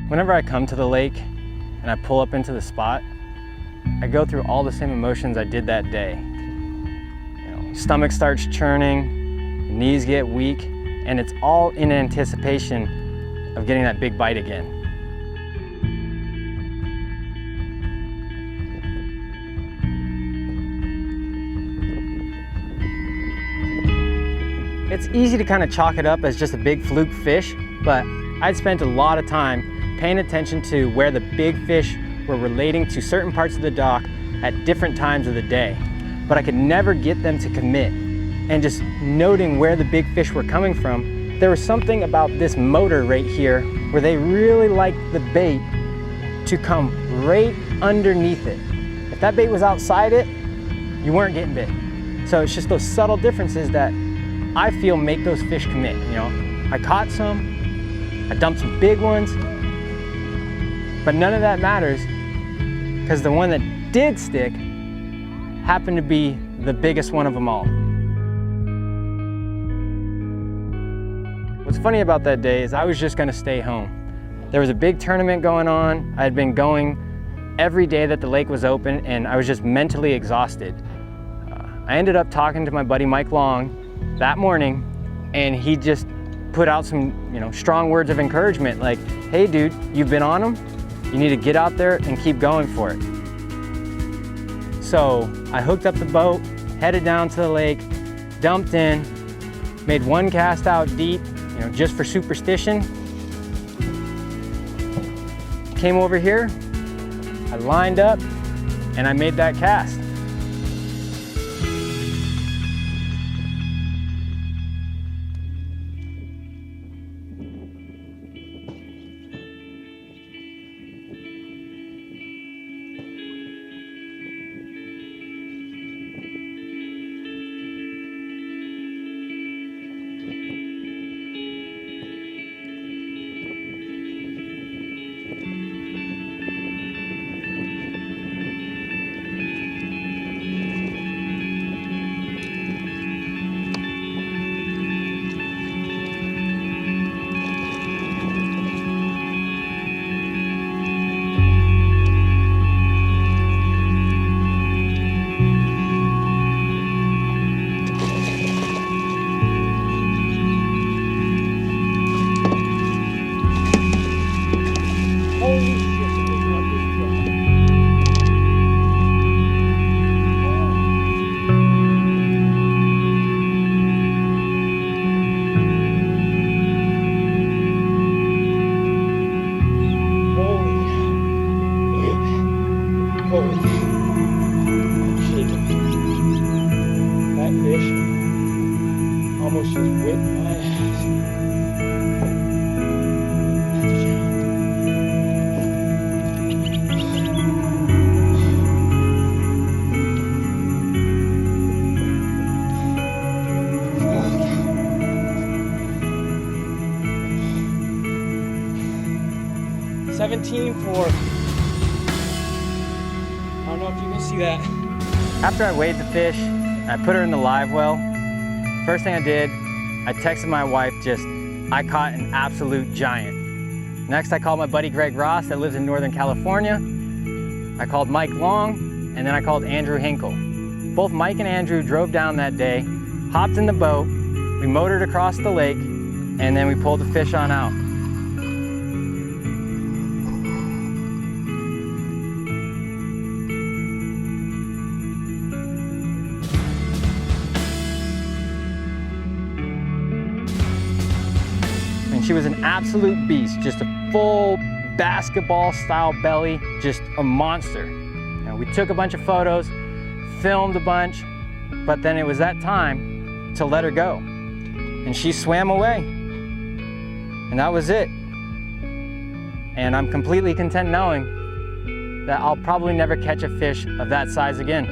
Whenever I come to the lake and I pull up into the spot, I go through all the same emotions I did that day. Stomach starts churning, knees get weak, and it's all in anticipation of getting that big bite again. It's easy to kind of chalk it up as just a big fluke fish, but I'd spent a lot of time paying attention to where the big fish were relating to certain parts of the dock at different times of the day. But I could never get them to commit. And just noting where the big fish were coming from, there was something about this motor right here where they really liked the bait to come right underneath it. If that bait was outside it, you weren't getting bit. So it's just those subtle differences that I feel make those fish commit. I caught some, I dumped some big ones, but none of that matters because the one that did stick happened to be the biggest one of them all. What's funny about that day is I was just gonna stay home. There was a big tournament going on. I had been going every day that the lake was open and I was just mentally exhausted. I ended up talking to my buddy Mike Long that morning and he just put out some strong words of encouragement like, hey dude, you've been on them. You need to get out there and keep going for it. So I hooked up the boat, headed down to the lake, dumped in, made one cast out deep, just for superstition. Came over here, I lined up, and I made that cast. That fish almost just whipped my ass. $17.4. I don't know if you can see that. After I weighed the fish, I put her in the live well. First thing I did, I texted my wife I caught an absolute giant. Next, I called my buddy Greg Ross that lives in Northern California. I called Mike Long, and then I called Andrew Hinkle. Both Mike and Andrew drove down that day, hopped in the boat, we motored across the lake, and then we pulled the fish on out. She was an absolute beast, just a full basketball style belly, just a monster. We took a bunch of photos, filmed a bunch, but then it was that time to let her go. And she swam away. And that was it. And I'm completely content knowing that I'll probably never catch a fish of that size again.